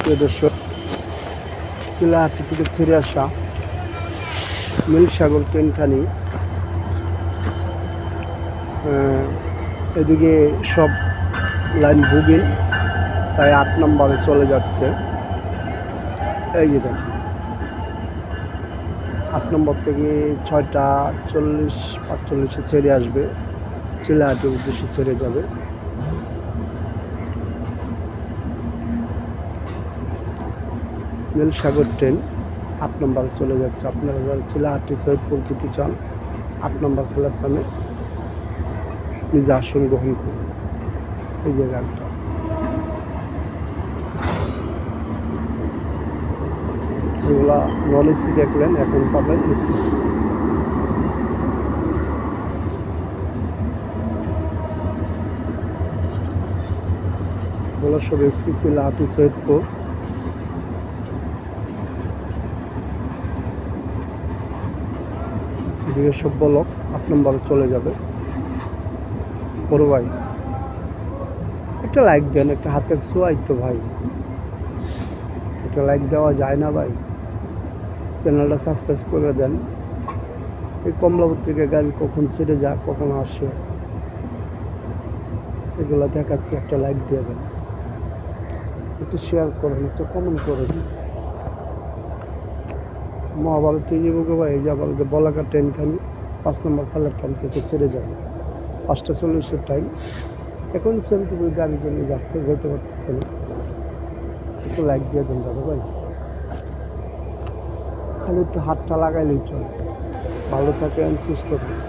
প্রিয় দর্শক, চিলাহাটি থেকে ছেড়ে আসা নীলসাগর ট্রেনখানি এদিকে সব লাইন বুকিং, তাই 8 নম্বরে চলে যাচ্ছে। এই যে দেখেন, 8 নম্বর থেকে 6টা 40-45 ছেড়ে আসবে, চিলাহাটির উদ্দেশ্যে ছেড়ে যাবে। নীলসাগর ট্রেন 8 নম্বরে চলে যাচ্ছে। আপনারা যারা চিলাহাটি সৈয়দপুর যেতে চান, 8 নম্বর প্ল্যাটফর্মে নিজে আসন গ্রহণ করুন। এই যে গানটা, যেগুলা নন এসি দেখলেন, এখন পাবেন এসি। এগুলো সব এসি। চিলাহাটি সৈয়দপুর এদিকে সব বলক 8 নম্বরে চলে যাবে। বড় ভাই, একটা লাইক দেন, একটা হাতের ছোঁয়াই তো ভাই, একটা লাইক দেওয়া যায় না ভাই? চ্যানেলটা সাবস্ক্রাইব করে দেন। এই কমলাপত্রিকা গাড়ি কখন ছেড়ে যায়, কখন আসে, এগুলো দেখাচ্ছে। একটা লাইক দিয়ে দেন, একটু শেয়ার করেন, একটু কমেন্ট করে দিন। মহাভারতে যাবো ভাই, এই যে আবার বলাকা ট্রেনখানি 5 নম্বর প্ল্যাটফর্ম থেকে ছেড়ে যাবে। 5টা 40-এর টাইম। এখন সেন্টুকুর গাড়ির জন্য যেতে পারতেছে না। একটু লাইক দিয়ে দেন দাদা ভাই, খালি একটু হাতটা লাগাইলেই চলে। ভালো থাকেন, সুস্থ থাকেন।